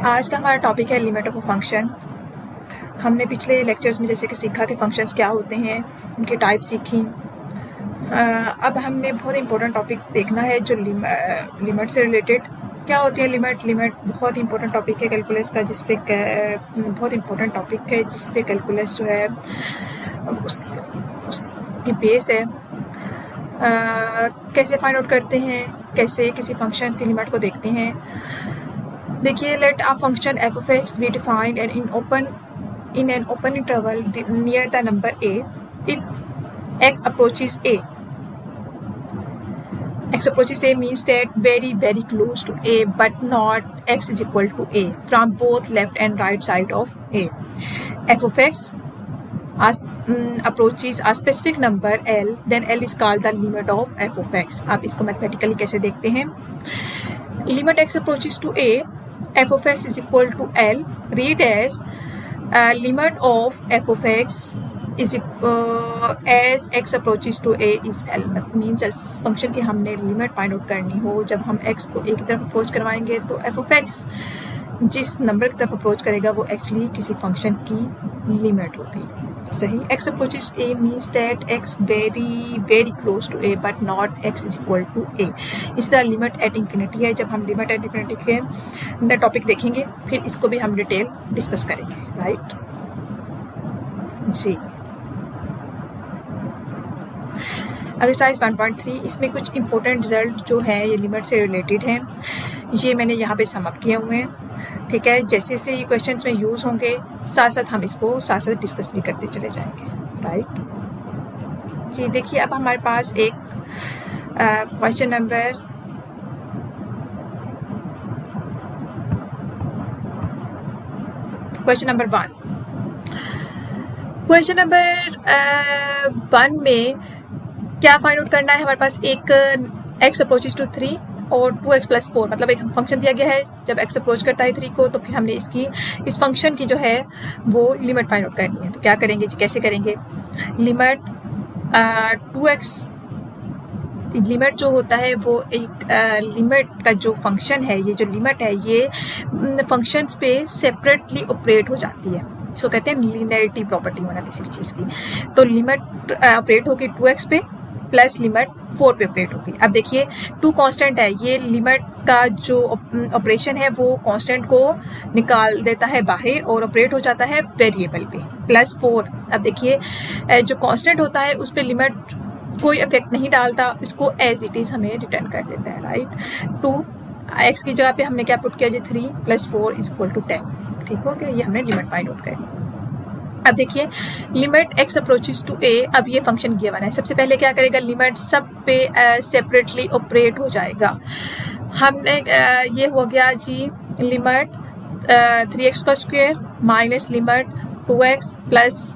आज का हमारा टॉपिक है लिमिट ऑफ अ फंक्शन। हमने पिछले लेक्चर्स में जैसे कि सीखा कि फंक्शंस क्या होते हैं, उनकी टाइप सीखी। अब हमने बहुत इंपॉर्टेंट टॉपिक देखना है जो लिमिट से रिलेटेड क्या होती है। लिमिट बहुत इंपॉर्टेंट टॉपिक है कैलकुलस का, बहुत इंपॉर्टेंट टॉपिक है जिस पे कैलकुलस जो है उसकी बेस है। कैसे फाइंड आउट करते हैं, कैसे किसी फंक्शन की लिमिट को देखते हैं। देखिए, let a function f of x be defined and in an open interval near the number a if x approaches a. X approaches a means that very close to a but not x is equal to a from both left and right side of a. F of x approaches a specific number l, then l is called the limit of f of x. आप इसको mathematically कैसे देखते हैं। Limit x approaches to a, f of x is equal to l, read as limit of f of x is as x approaches to a is l. Means इस function की हमने limit find out करनी हो, जब हम x को a की तरफ अप्रोच करवाएंगे तो f of x जिस नंबर की तरफ अप्रोच करेगा वो एक्चुअली किसी फंक्शन की लिमिट होगी। सही। x approaches a means that x very close to a but not x is equal to a. इस तरह लिमिट एट इंफिनिटी है। जब हम लिमिट एट इंफिनिटी के टॉपिक देखेंगे फिर इसको भी हम डिटेल डिस्कस करेंगे, राइट जी। एक्सरसाइज 1.3, इसमें कुछ इंपॉर्टेंट रिजल्ट जो है ये लिमिट से रिलेटेड हैं, ये मैंने यहाँ पे सम अप किए हुए हैं। ठीक है, जैसे जैसे ये क्वेश्चंस में यूज़ होंगे साथ साथ हम इसको साथ साथ डिस्कस भी करते चले जाएंगे, राइट जी। देखिए, अब हमारे पास एक क्वेश्चन नंबर वन में क्या फाइंड आउट करना है। हमारे पास एक x अप्रोचेस टू 3 और 2x + 4, मतलब एक फंक्शन दिया गया है। जब x अप्रोच करता है 3 को तो फिर हमने इस फंक्शन की जो है वो लिमिट फाइंड आउट करनी है। तो क्या करेंगे जी, कैसे करेंगे। लिमिट 2x, लिमिट जो होता है वो एक लिमिट का जो फंक्शन है, ये जो लिमिट है ये फंक्शंस पे सेपरेटली ऑपरेट हो जाती है। इसको कहते हैं लीनियरिटी प्रॉपर्टी होना किसी भी चीज़ की। तो लिमिट ऑपरेट होगी 2x पे प्लस लिमिट 4 पे ऑपरेट होगी। अब देखिए 2 कांस्टेंट है, ये लिमिट का जो ऑपरेशन है वो कांस्टेंट को निकाल देता है बाहर और ऑपरेट हो जाता है वेरिएबल पे। प्लस 4, अब देखिए जो कांस्टेंट होता है उस पर लिमिट कोई इफेक्ट नहीं डालता, इसको एज इट इज़ हमें रिटर्न कर देता है, राइट। 2x की जगह पे हमने क्या पुट किया जी, 3 + 4 = 10। ठीक हो गया, ये हमने लिमिट फाइंड आउट कर। अब देखिए limit x approaches to a, अब ये फंक्शन गिवन है। सबसे पहले क्या करेगा, लिमिट सब पे सेपरेटली ऑपरेट हो जाएगा। हमने ये हो गया जी limit 3x² minus limit 2x plus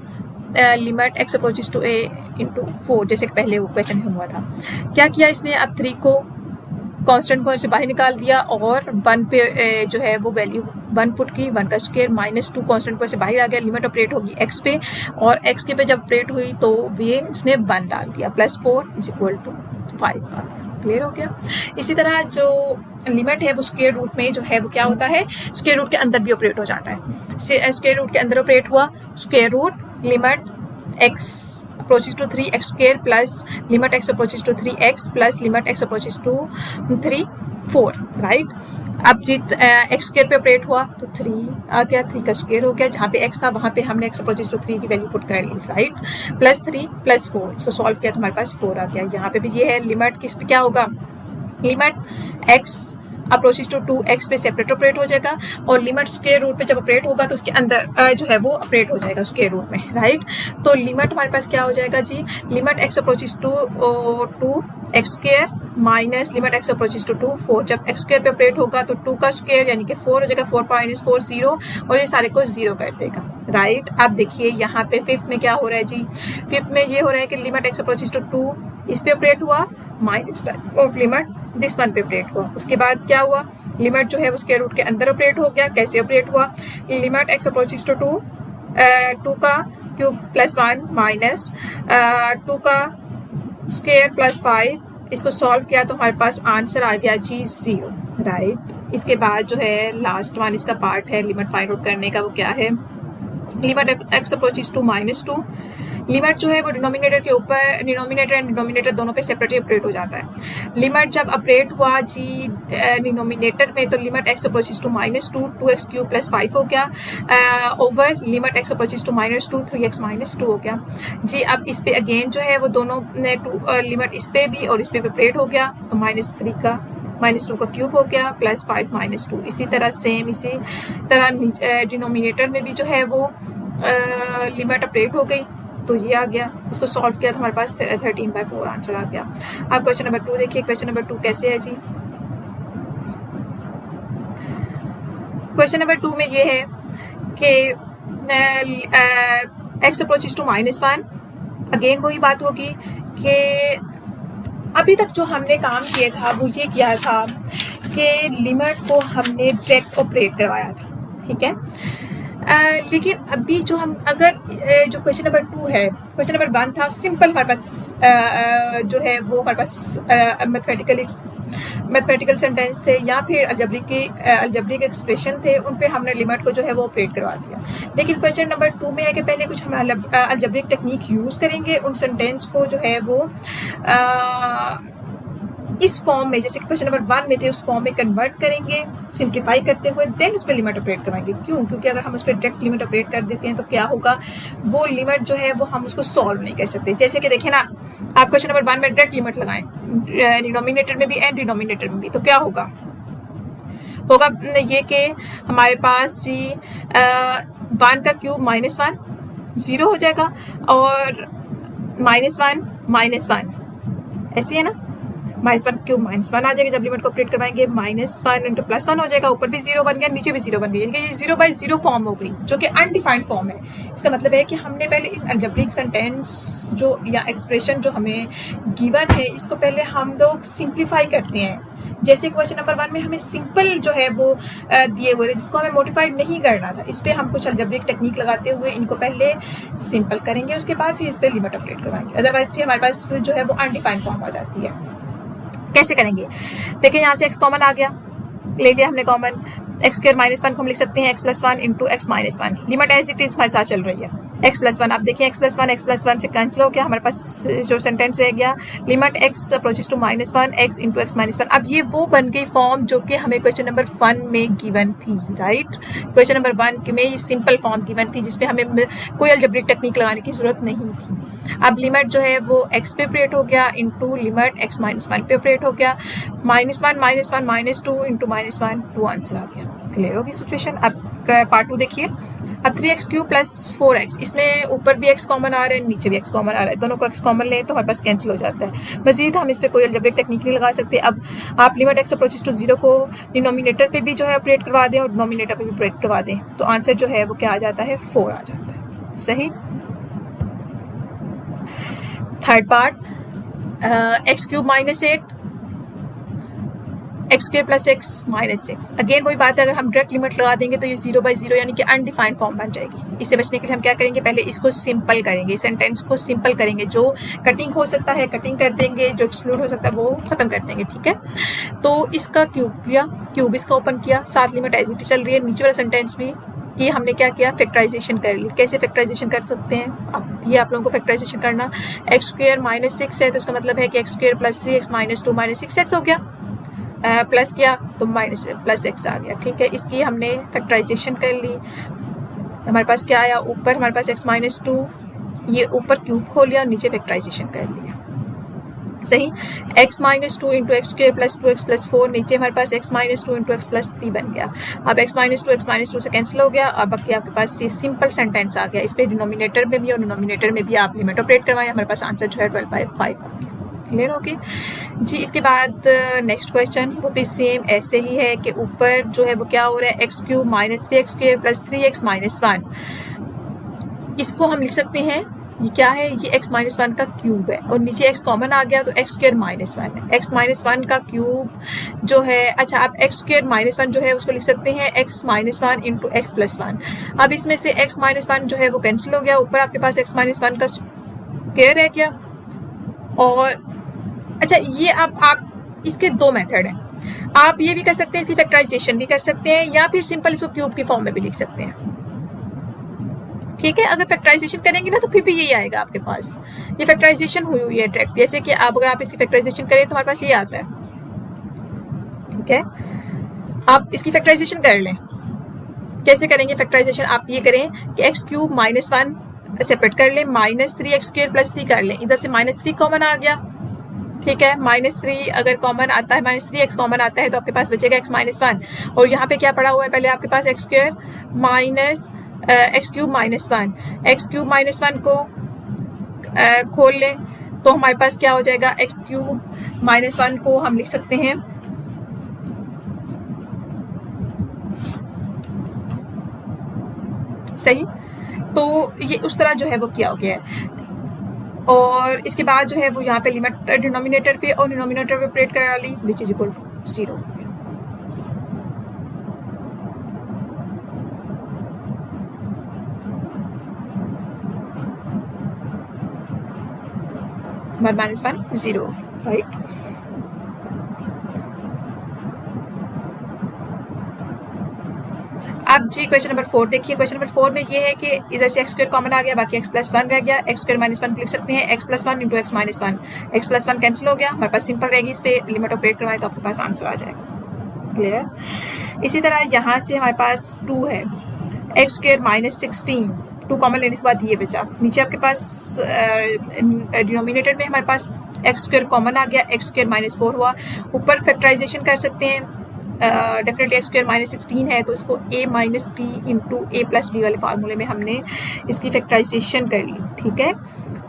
limit x approaches to a × 4, जैसे पहले वो क्वेश्चन में हुआ था। क्या किया इसने, अब 3 को कांस्टेंट को से बाहर निकाल दिया और 1 पे जो है वो वैल्यू 1 पुट की, 1 का स्क्वायर माइनस 2 कांस्टेंट को से बाहर आ गया। लिमिट ऑपरेट होगी x पे और x के पे जब ऑपरेट हुई तो ये इसने 1 डाल दिया, प्लस 4 = 5 आ गया। क्लियर हो गया। इसी तरह जो लिमिट है वो स्क्वायर रूट में जो है वो क्या होता है, स्क्वायर रूट के अंदर भी ऑपरेट हो जाता है। स्क्वायर रूट के अंदर ऑपरेट हुआ, square root limit x approaches to 3x² plus limit x approaches to 3x plus limit x approaches to 3 4, right. अब जित x² पे ऑपरेट हुआ तो 3 आ गया, 3 का स्क्वायर हो गया। जहाँ पे x था वहाँ पे हमने x approaches to 3 की वैल्यू पुट कर ली, राइट। प्लस 3 + 4, इसको सॉल्व किया तो हमारे पास 4 आ गया। यहाँ पे भी ये है लिमिट किस पे क्या होगा, limit x approaches to 2x पे सेपरेट ऑपरेट हो जाएगा और लिमिट स्क्वायर रूट पे जब ऑपरेट होगा तो उसके अंदर जो है वो ऑपरेट हो जाएगा स्क्वायर रूट में, राइट। तो लिमिट हमारे पास क्या हो जाएगा जी, limit x approaches to 2x² minus limit x approaches to 2 4। जब x² पे ऑपरेट होगा तो 2 का स्क्वायर यानी कि 4 हो जाएगा, 4 - 4 0 और ये सारे को 0 कर देगा, राइट। अब देखिए यहाँ पे फिफ्थ में क्या हो रहा है जी, फिफ्थ में ये हो रहा है कि लिमिट x अप्रोचेस टू 2 इस पे ऑपरेट हुआ माइनस ऑफ लिमिट दिस 1 पे ऑपरेट हुआ। उसके बाद क्या हुआ, लिमिट जो है वो स्क्वायर रूट के अंदर ऑपरेट हो गया। कैसे ऑपरेट हुआ, लिमिट x अप्रोचेस टू 2 का क्यूब प्लस 1 माइनस 2 का स्क्वायर प्लस 5, इसको सॉल्व किया तो हमारे पास आंसर आ गया जी 0, राइट। इसके बाद जो है लास्ट वन इसका पार्ट है लिमिट फाइंड आउट करने का, वो क्या है, limit x approaches to -2। Limit जो है वो डिनोमिनेटर के ऊपर, डिनोमिनेटर एंड डिनोमिनेटर दोनों पे सेपरेटली ऑपरेट हो जाता है। लिमिट जब ऑपरेट हुआ जी डिनोमिनेटर में, तो limit x approaches to -2 2x³ + 5 हो गया, over limit x approaches to -2 3x - 2 हो गया जी। अब इस पे अगेन जो है वो दोनों लिमिट इस पे भी और इस पे ऑपरेट हो गया, तो -3 का -2 का क्यूब हो गया +5 -2। इसी तरह सेम इसी तरह डिनोमिनेटर में भी जो है वो लिमिट ऑपरेट हो गई, तो ये आ गया। इसको सॉल्व किया तो हमारे पास 13/4 आंसर आ गया। अब क्वेश्चन नंबर 2 देखिए। क्वेश्चन नंबर 2 कैसे है जी। क्वेश्चन नंबर 2 में ये है कि एक्स अप्रोचेस टू -1। अगेन वही बात होगी कि अभी तक जो हमने काम किया था वो ये किया था कि लिमिट को हमने डायरेक्ट ऑपरेट करवाया था, ठीक है। लेकिन अभी जो हम अगर जो क्वेश्चन नंबर 2 है, क्वेश्चन नंबर 1 था सिंपल, हमारे पास जो है वो हमारे पास मैथमेटिकल सेंटेंस थे या फिर अलजेब्रिक एक्सप्रेशन थे, उन पे हमने लिमिट को जो है वो ऑपरेट करवा दिया। लेकिन क्वेश्चन नंबर 2 में है कि पहले कुछ हम अलजेब्रिक टेक्निक यूज़ करेंगे, उन सेंटेंस को जो है वो इस फॉर्म में, जैसे क्वेश्चन नंबर 1 में थे उस फॉर्म में कन्वर्ट करेंगे सिंप्लीफाई करते हुए, देन उस पर लिमिट ऑपरेट करवाएंगे। क्यों? क्योंकि अगर हम उस पर डायरेक्ट लिमिट ऑपरेट कर देते हैं तो क्या होगा, वो लिमिट जो है वो हम उसको सॉल्व नहीं कर सकते। जैसे कि देखिए ना, आप क्वेश्चन नंबर 1 में डायरेक्ट लिमिट लगाएं डिनोमिनेटर में भी एंड डिनोमिनेटर में भी, तो क्या होगा ये कि हमारे पास जी 1 का क्यूब -1 0 हो जाएगा और -1 ऐसे है ना, -1 क्यूब -1 आ जाएगा। जब लिमिट को ऑपरेट करवाएंगे -1 × +1 हो जाएगा, ऊपर भी 0 बन गया नीचे भी 0 बन गई, यानी कि ये 0/0 फॉर्म हो गई जो कि अनडिफाइंड फॉर्म है। इसका मतलब है कि हमने पहले इन अलजेब्रिक सेंटेंस जो या एक्सप्रेशन जो हमें गिवन है इसको पहले हम लोग सिंप्लीफाई करते हैं। जैसे क्वेश्चन नंबर 1 में हमें सिंपल जो है वो दिए हुए थे जिसको हमें मॉडिफाइड नहीं करना था, इस पर हम कुछ अलजेब्रिक टेक्निक लगाते हुए इनको पहले सिंपल करेंगे, उसके बाद फिर इस पर लिमिट ऑपरेट करवाएंगे। अदरवाइज फिर हमारे पास जो है वो अनडिफाइंड फॉर्म आ जाती है। कैसे करेंगे, देखिए यहाँ से x कॉमन आ गया, ले लिया हमने कॉमन, x² -1 को हम लिख सकते हैं x + 1 × x - 1। Limit as it is हमारे साथ चल रही है x + 1। अब देखिए x + 1 से कैंसिल हो गया, हमारे पास जो सेंटेंस रह गया limit x approaches to -1 x × x - 1। अब ये वो बन गई फॉर्म जो कि हमें क्वेश्चन नंबर 1 में गिवन थी, राइट। क्वेश्चन नंबर 1 में ये सिंपल फॉर्म गिवन थी जिसपे हमें कोई अलजेब्रिक टेक्निक लगाने की जरूरत नहीं थी। अब लिमिट जो है वो x पे ऑपरेट हो गया इंटू लिमिट x - 1 पे ऑपरेट हो गया, -1 - 1 -2 × -1 2 आंसर आ गया। क्लियर होगी सिचुएशन। अब पार्ट 2 देखिए। अब 3x³ + 4x, इसमें ऊपर भी x कॉमन आ रहा है नीचे भी x कॉमन आ रहा है, दोनों को x कॉमन लें तो हमारे पास कैंसिल हो जाता है। मजीद हम इस पर कोई अलजेब्रिक टेक्निक नहीं लगा सकते। अब आप लिमिट x अप्रोचेस टू 0 को डिनोमिनेटर पे भी जो है ऑपरेट करवा दें और डिनोमिनेटर पे भी ऑपरेट करवा दें, तो आंसर जो है वो क्या आ जाता है 4 आ जाता है। सही। Third part x³ -8 x² + x - 6। Again वही बात है, अगर हम डायरेक्ट लिमिट लगा देंगे तो ये 0/0 यानी कि अनडिफाइंड फॉर्म बन जाएगी। इससे बचने के लिए हम क्या करेंगे, पहले इसको सिंपल करेंगे, सेंटेंस को सिंपल करेंगे, जो कटिंग हो सकता है कटिंग कर देंगे, जो एक्सक्लूड हो सकता है वो खत्म कर देंगे, ठीक है। तो इसका क्यूब लिया, क्यूब इसका ओपन किया, साथ लिमिट एज इट चल रही है, नीचे वाला सेंटेंस भी कि हमने क्या किया, फैक्टराइजेशन कर ली। कैसे फैक्टराइजेशन कर सकते हैं, अब ये आप लोगों को फैक्टराइजेशन करना। x² - 6 है तो इसका मतलब है कि x² + 3x - 2 - 6x हो गया, प्लस किया तो +x आ गया, ठीक है। इसकी हमने फैक्टराइजेशन कर ली, हमारे पास क्या आया, ऊपर हमारे पास x - 2, ये ऊपर क्यूब खोल लिया और नीचे फैक्टराइजेशन कर लिया। सही। x - 2 × x² + 2x + 4, नीचे हमारे पास x - 2 × x + 3 बन गया। अब x - 2 से कैंसिल हो गया, अब बाकी आपके पास ये सिंपल सेंटेंस आ गया। इस पर डिनोमिनेटर में भी और डिनोमिनेटर में भी आप लिमिट ऑपरेट करवाएं, हमारे पास आंसर जो है 12/5 आ गया। क्लियर होगी जी। इसके बाद नेक्स्ट क्वेश्चन वो भी सेम ऐसे ही है कि ऊपर जो है वो क्या हो रहा है, x³ - 3x² + 3x - 1, इसको हम लिख सकते हैं, ये क्या है, ये x - 1 का क्यूब है और नीचे x कॉमन आ गया तो x² - 1 है। x - 1 का क्यूब जो है, अच्छा आप x² - 1 जो है उसको लिख सकते हैं x - 1 × x + 1। अब इसमें से x - 1 जो है वो कैंसिल हो गया, ऊपर आपके पास x - 1 का स्क्वायर रह गया। और अच्छा ये अब आप इसके दो मेथड हैं। आप ये भी कर सकते हैं, इसकी फैक्टराइजेशन भी कर सकते हैं, या फिर सिंपल इसको क्यूब की फॉर्म में भी लिख सकते हैं। ठीक है, अगर फैक्टराइजेशन करेंगे ना तो फिर भी यही आएगा आपके पास, ये फैक्टराइजेशन हुई हुई है डायरेक्ट। जैसे कि अगर आप इसकी फैक्टराइजेशन करें तो हमारे पास ये आता है। ठीक है, आप इसकी फैक्टराइजेशन कर लें। कैसे करेंगे फैक्टराइजेशन? आप ये करें कि एक्स क्यूब माइनस 1 सेपरेट कर लें, माइनस 3 एक्स स्क्वायर प्लस 3 कर लें। इधर से माइनस 3 कॉमन आ गया। ठीक है, माइनस 3 अगर कॉमन आता है, माइनस 3 एक्स कॉमन आता है तो आपके पास बचेगा एक्स माइनस 1। और यहाँ पे क्या पड़ा हुआ है, पहले आपके पास x square minus x cube minus 1, x cube minus 1 को खोल लें तो हमारे पास क्या हो जाएगा, एक्स क्यूब माइनस 1 को हम लिख सकते हैं सही। तो ये उस तरह जो है वो किया हो गया है। और इसके बाद जो है वो यहाँ पे लिमिट डिनोमिनेटर पे और डिनोमिनेटर पे ऑपरेट करा ली, which is equal to 0। One minus 1 0, right. अब जी क्वेश्चन नंबर 4 देखिए। क्वेश्चन नंबर 4 में ये है कि इधर से एक्स स्क्वायर कॉमन आ गया, बाकी एक्स प्लस 1 रह गया। एक्स स्क्वायर माइनस 1 लिख सकते हैं, x plus 1 into X minus 1। X plus 1 cancel हो गया, हमारे पास सिंपल रहेगी, इस पर लिमिट ऑपरेट करवाएं तो आपके पास आंसर आ जाएगा। क्लियर। इसी तरह यहाँ से हमारे पास 2 है, एक्स स्क्वायर माइनस 16, 2 कॉमन लेने के बाद ये बचा। नीचे आपके पास डिनोमिनेटर में हमारे पास एक्स स्क्वायर कॉमन आ गया, एक्स स्क्वायर माइनस 4 हुआ। ऊपर फैक्टराइजेशन कर सकते हैं, डेफिनेटली एक्स स्क्वायर माइनस 16 है तो इसको ए माइनस बी इंटू ए प्लस बी वाले फार्मूले में हमने इसकी फैक्टराइजेशन कर ली। ठीक है,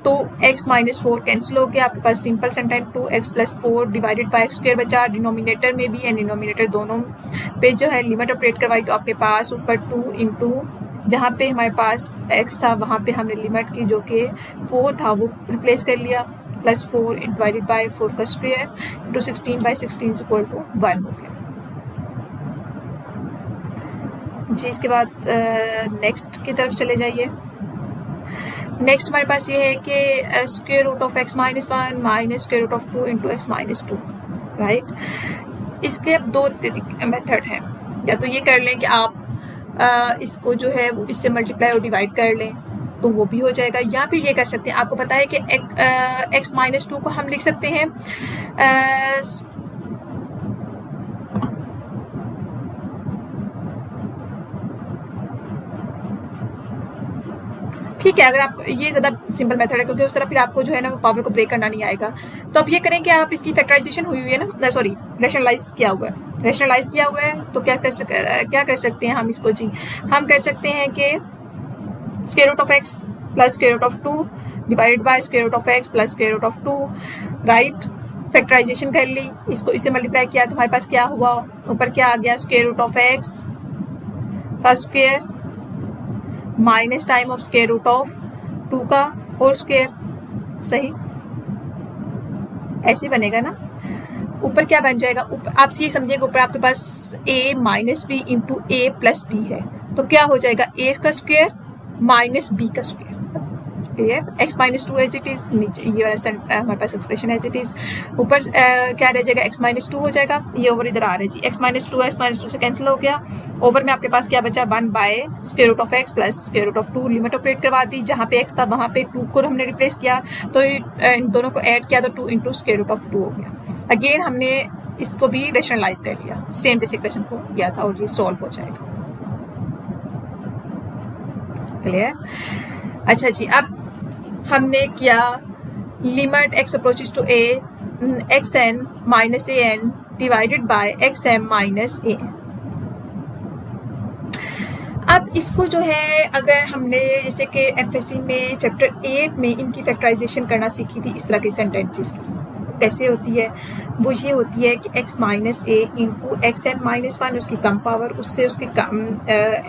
तो x माइनस 4 कैंसिल हो गया, आपके पास simple sentence 2x plus 4 divided by x square बचा। डिनोमिनेटर में भी एंड डिनोमिनेटर दोनों पे जो है लिमिट ऑपरेट करवाई तो आपके पास ऊपर 2 इंटू जहाँ पे हमारे पास x था वहाँ पे हमने लिमिट की जो कि 4 था वो रिप्लेस कर लिया, प्लस 4 डिवाइडेड बाई 4 का square into 16 by 16 equal to 1 हो गया जी। इसके बाद नेक्स्ट की तरफ चले जाइए। नेक्स्ट हमारे पास ये है कि square root of X minus 1 minus square root of 2 into X minus 2, right. इसके अब 2 मेथड हैं, या तो ये कर लें कि आप इसको जो है वो इससे मल्टीप्लाई और डिवाइड कर लें तो वो भी हो जाएगा, या फिर ये कर सकते हैं। आपको पता है कि एक्स माइनस 2 को हम लिख सकते हैं ठीक है। अगर आपको ये ज़्यादा सिंपल मेथड है क्योंकि उस तरह फिर आपको जो है ना वो पावर को ब्रेक करना नहीं आएगा। तो अब ये करें कि आप इसकी फैक्टराइजेशन हुई है ना, सॉरी रैशनलाइज किया हुआ है, रैशनलाइज किया हुआ है तो क्या कर सकते हैं हम इसको जी, हम कर सकते हैं कि square root of X plus square root of 2 divided by square root of X plus square root of 2, right. Factorization कर ली, इसको इससे मल्टीप्लाई किया तो हमारे पास क्या हुआ, ऊपर क्या आ गया, स्क्वायर रूट ऑफ एक्स का square minus time of square root of 2 का होल स्क्वायर, सही। ऐसे बनेगा ना। ऊपर क्या बन जाएगा, ऊपर आप ये समझिएगा ऊपर आपके पास a minus B into A plus B है तो क्या हो जाएगा, a का स्क्वायर माइनस b का square. Clear. x minus 2 as it is, नीचे ये हमारे पास एक्सप्रेशन एज इट इज। ऊपर क्या रह जाएगा, x माइनस 2 हो जाएगा, ये ओवर इधर आ रहा है जी, x माइनस 2 से कैंसिल हो गया। ओवर में आपके पास क्या बचा, 1 by square root of X plus square root of 2, limit operate करवा दी, जहाँ पे x था वहाँ पे 2 को हमने रिप्लेस किया तो इन दोनों को ऐड किया तो 2 इंटू स्क्वायर रूट ऑफ 2 हो गया। अगेन हमने इसको भी रैशनलाइज कर लिया सेम जैसे इक्वेशन को किया था और ये सॉल्व हो जाएगा। क्लियर। अच्छा जी, अब हमने किया limit x approaches to a x n minus a n divided by x m minus a. अब इसको जो है अगर हमने जैसे कि एफएससी में चैप्टर 8 में इनकी फैक्टराइजेशन करना सीखी थी, इस तरह के सेंटेंसेस की कैसे होती है, वो ये होती है कि x minus a into x n minus 1 उसकी कम पावर, उससे उसकी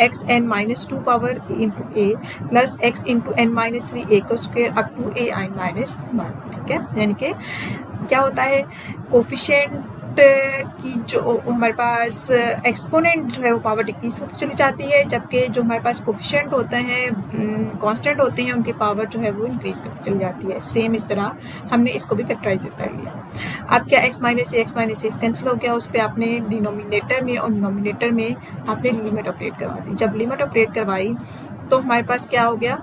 x n minus 2 power into A plus x into n minus 3 a का square up to a n minus 1। ठीक है, यानी कि क्या होता है, कोफिशिएंट की जो हमारे पास एक्सपोनेंट जो है वो पावर डिक्रीज होती चली जाती है, जबकि जो हमारे पास कोफिशिएंट होते हैं, कांस्टेंट होते हैं, उनकी पावर जो है वो इंक्रीज करती चली जाती है। सेम इस तरह हमने इसको भी फैक्टराइज कर लिया। अब क्या x माइनस ए कैंसिल हो गया, उस पर आपने डिनोमिनेटर में और नोमिनेटर में आपने लिमिट ऑपरेट करवा दी। जब लिमिट ऑपरेट करवाई तो हमारे पास क्या हो गया,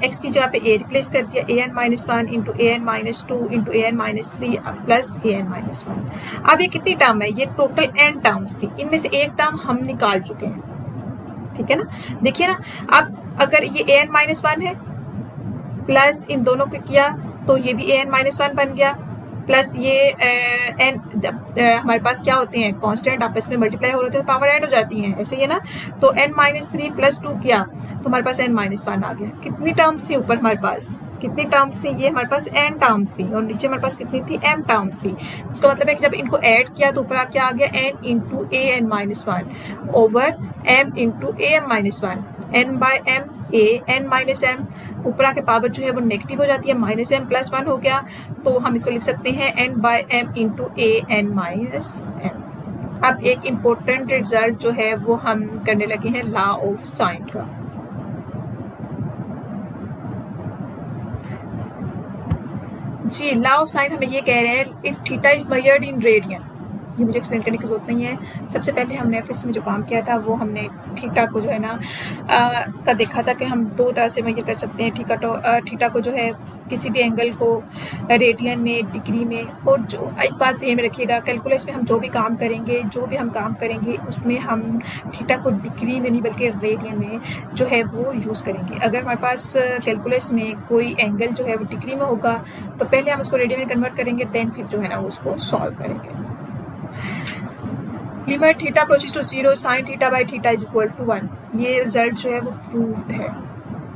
x की जगह पे a रिप्लेस कर दिया, an-1 into an-2 into an-3 plus an-1। अब ये कितनी टर्म है, ये टोटल n टर्म्स थी, इनमें से एक टर्म हम निकाल चुके हैं, ठीक है ना। देखिए ना, अब अगर ये an-1 है प्लस इन दोनों को किया तो ये भी an-1 बन गया, प्लस ये हमारे पास क्या होते हैं, कांस्टेंट आपस में मल्टीप्लाई हो रहे थे, पावर ऐड हो जाती हैं, ऐसे ही है ना। तो n-3 प्लस 2 किया तो हमारे पास n-1 आ गया। कितनी टर्म्स थी ऊपर हमारे पास, कितनी टर्म्स थी, ये हमारे पास n टर्म्स थी, और नीचे हमारे पास कितनी थी, m टर्म्स थी। इसका मतलब है कि जब इनको ऐड किया तो ऊपर क्या आ गया, n into an-1 over m into am-1, n by m a n minus m, ऊपर आके पावर जो है वो नेगेटिव हो जाती है, माइनस m प्लस 1 हो गया, तो हम इसको लिख सकते हैं n by m into a n minus m। अब एक इम्पोर्टेंट रिजल्ट जो है वो हम करने लगे हैं लॉ ऑफ साइन का। जी, लॉ ऑफ साइन हमें ये कह रहे हैं if theta is measured in radian, ये मुझे एक्सप्लेन करने की जरूरत नहीं है। सबसे पहले हमने एफएस में जो काम किया था वो हमने थीटा को जो है ना का देखा था कि हम दो तरह से मेजर कर सकते हैं थीटा को जो है किसी भी एंगल को रेडियन में, डिग्री में। और जो एक बात से ये में रखिएगा, कैलकुलस में हम जो भी काम करेंगे उसमें हम थीटा को डिग्री में नहीं बल्कि रेडियन में जो है वो यूज़ करेंगे। अगर हमारे पास कैलकुलस में कोई एंगल जो है वो डिग्री में होगा तो पहले हम उसको रेडियन में कन्वर्ट करेंगे, देन फिर जो है ना वो उसको सॉल्व करेंगे। Limit theta approaches to 0 sine theta by theta is equal to 1, ये रिजल्ट जो है वो प्रूव्ड है,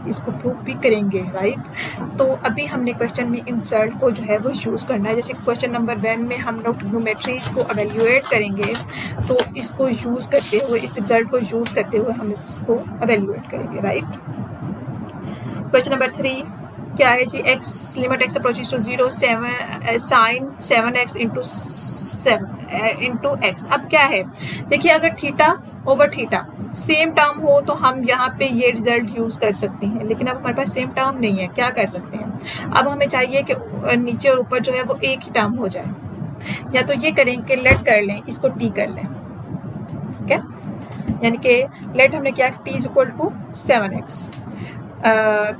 इसको प्रूव भी करेंगे, राइट। तो अभी हमने क्वेश्चन में इन रिजल्ट को जो है वो यूज़ करना है। जैसे क्वेश्चन नंबर 1 में हम लोग ट्रिग्नोमेट्री को एवेल्युएट करेंगे, तो इसको यूज़ करते हुए, इस रिजल्ट को यूज़ करते हुए हम इसको एवेल्युएट करेंगे, राइट। क्वेश्चन नंबर 3 क्या है जी, x limit x approaches to 0 sine 7x into x। अब क्या है, देखिए अगर theta over theta same term हो तो हम यहाँ पे ये रिजल्ट यूज़ कर सकते हैं, लेकिन अब हमारे पास सेम टर्म नहीं है, क्या कर सकते हैं, अब हमें चाहिए कि नीचे और ऊपर जो है वो एक ही टर्म हो जाए। या तो ये करें कि लेट कर लें, इसको टी कर लें, ठीक है, यानी कि लेट हमने क्या, t is equal to 7x,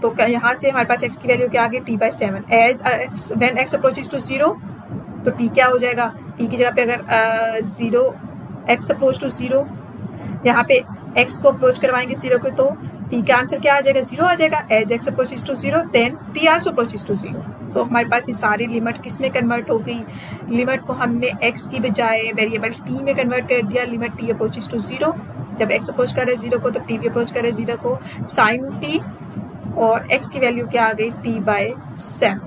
तो यहाँ से हमारे पास x की वैल्यू क्या आ गई, t by 7। As when x approaches to 0 तो t क्या हो जाएगा, t की जगह पे अगर 0 x अप्रोच टू 0, यहाँ पे x को अप्रोच करवाएंगे 0 को तो t का आंसर क्या आ जाएगा, 0 आ जाएगा। As x approaches to 0 then t also approaches to 0। तो हमारे पास ये सारी लिमिट किस में कन्वर्ट हो गई, लिमिट को हमने x की बजाय वेरिएबल t में कन्वर्ट कर दिया। लिमिट t अप्रोचेस टू 0, जब x अप्रोच करे 0 को तो t भी अप्रोच करे 0 को, साइन t, और x की वैल्यू क्या आ गई, t बाय 7।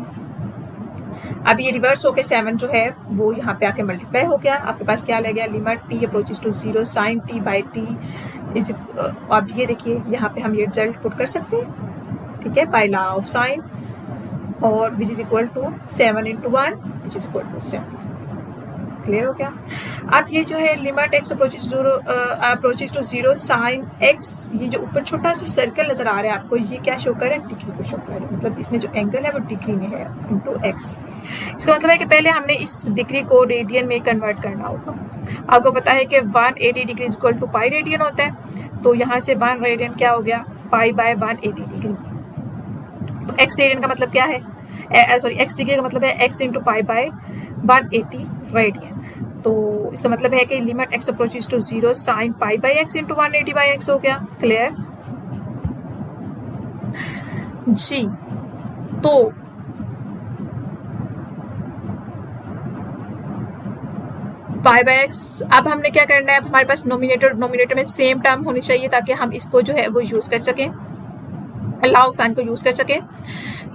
अब ये रिवर्स होके 7 जो है वो यहाँ पे आके मल्टीप्लाई हो गया, आपके पास क्या लग गया, limit t approaches to 0 sine t by t is. अब ये देखिए यहाँ पे हम ये रिजल्ट पुट कर सकते हैं, ठीक है, बाय लॉ ऑफ साइन, और which is equal to 7 into 1 which is equal to 7। Clear हो गया। अब ये जो है limit x approaches to 0 sine x, ये जो ऊपर छोटा सा सर्कल नजर आ रहा है आपको, ये क्या शो कर रहा है, डिग्री को शो कर रहा है, मतलब इसमें जो एंगल है वो डिग्री में है इंटू x। इसका मतलब है कि पहले हमने इस डिग्री को रेडियन में कन्वर्ट करना होगा। आपको पता है कि 180 degree is equal to pi radian होता है, तो यहाँ से 1 रेडियन क्या हो गया, पाई बाय 180 डिग्री। तो x रेडियन का मतलब क्या है, सॉरी x डिग्री का मतलब है x into pi by 180 radian. तो इसका मतलब है कि limit x approaches to 0 sine pi by x into 180 by x हो गया। क्लियर जी। तो पाई बाई एक्स, अब हमने क्या करना है, अब हमारे पास नोमिनेटर में सेम टर्म होनी चाहिए ताकि हम इसको जो है वो यूज कर सकें, लॉ ऑफ साइन को यूज कर सकें।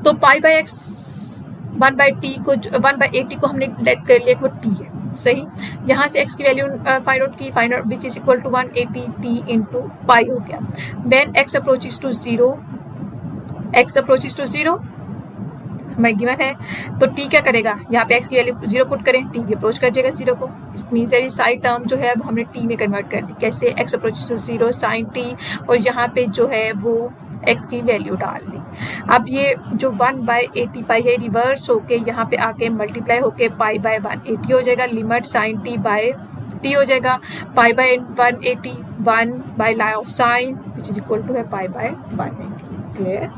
तो पाई बाई एक्स 1/80 को हमने लेट कर लिया कि वो टी है, सही। यहाँ से x की value find out which is equal to 180 t into pi हो गया। When x approaches to 0, given है, तो टी क्या करेगा, यहाँ पे एक्स की वैल्यू 0 पुट करें, टी भी अप्रोच कर जाएगा 0 को। इस मीन्स ये साइड टर्म जो है अब हमने टी में कन्वर्ट कर दी। कैसे, X approaches to 0 sine T, और यहाँ पे जो है वो एक्स की वैल्यू डाल ली। अब ये जो 1/80 पाई है रिवर्स होके यहाँ पे आके मल्टीप्लाई होके पाई/180 हो जाएगा। Limit sine T by T हो जाएगा, पाई/180 1 by law of sine which is equal to है पाई/180। क्लियर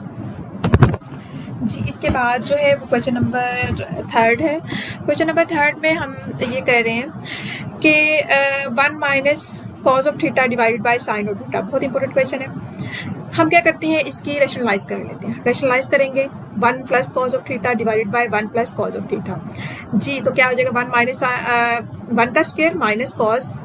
जी। इसके बाद जो है वो क्वेश्चन नंबर 3 है। क्वेश्चन नंबर 3 में हम ये कह रहे हैं कि 1 minus cos of theta divided by sine of theta. बहुत इंपॉर्टेंट क्वेश्चन है। हम क्या करते हैं, इसकी रैशनलाइज कर लेते हैं। रैशनलाइज करेंगे 1 plus cos of theta divided by 1 plus cos of theta. जी, तो क्या हो जाएगा 1 माइनस 1 का स्क्वायर माइनस कॉस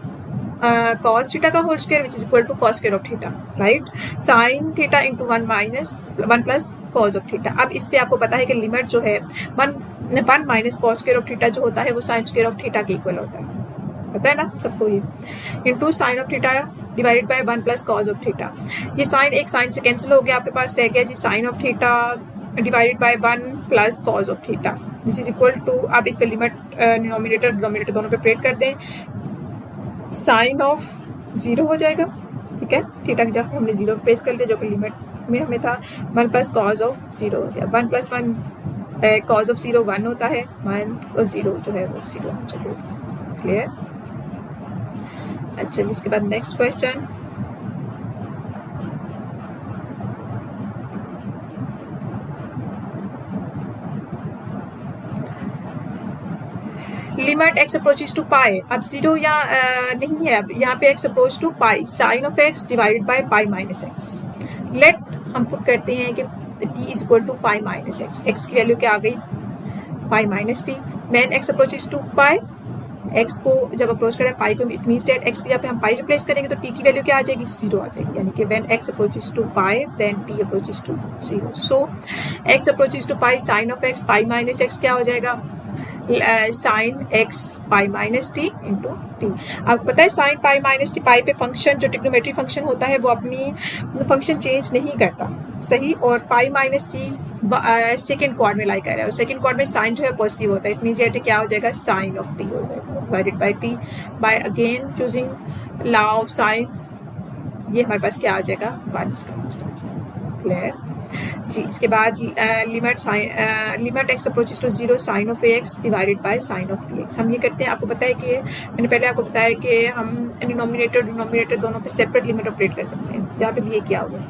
थीटा का whole square which is equal to cos square of theta, right. Sine theta into 1 plus cos of theta. अब इस पे आपको पता है कि लिमिट जो है 1 minus cos square of theta जो होता है वो साइन स्क्वायर ऑफ थीटा के इक्वल होता है, पता है ना सबको ये, into sine of theta divided by 1 plus cos of theta. ये साइन एक साइन से कैंसिल हो गया, आपके पास रह गया जी sine of theta divided by 1 plus cos of theta which is equal to, अब इस पे लिमिट डिनोमिनेटर डिनोमिनेटर दोनों पे ऑपरेट कर दें, साइन ऑफ 0 हो जाएगा, ठीक है। थीटा की जगह हमने 0 प्लेस कर दिया जो कि लिमिट में हमें था। 1 प्लस कॉज ऑफ 0 हो गया, 1 प्लस 1 कॉज ऑफ 0 1 होता है, 1 और 0 जो है वो 0 होना चाहिए। क्लियर। अच्छा, जिसके बाद next question, limit x approaches to pi. अब 0 या नहीं है, अब यहाँ पे x approach to pi sine of x divided by pi minus x. Let हम पुट करते हैं कि t is equal to pi minus x. X की वैल्यू क्या आ गई, pi minus t. Man x approaches to pi, x को जब अप्रोच करें पाई को, इट मीन्स डेट एक्स की जगह पे हम पाई रिप्लेस करेंगे तो टी की वैल्यू क्या आ जाएगी, 0 आ जाएगी। यानी कि when X approaches to pi then T approaches to 0। So X approaches to pi sine of X pi minus X क्या हो जाएगा, sine X pi minus T into T. आपको पता है sine pi minus T, pi पे function जो trigonometry function होता है वो अपनी फंक्शन चेंज नहीं करता, सही। और पाई माइनस टी सेकेंड क्वाड में लाई कर रहा है, और सेकेंड क्वाड में साइन जो है पॉजिटिव होता है, इट मीन्स ये क्या हो जाएगा, साइन ऑफ टी हो जाएगा divided by T by again using law of sine. ये हमारे पास क्या आ जाएगा, 1 इसका आंसर आ जाएगा। क्लियर जी। इसके बाद limit x approaches to 0 sine of x divided by sine of P X. हम ये करते हैं, आपको पता है कि मैंने पहले आपको बताया कि हम डिनोमिनेटर डिनोमिनेटर दोनों पे सेपरेट लिमिट ऑपरेट कर सकते हैं। यहाँ पे भी ये क्या होगा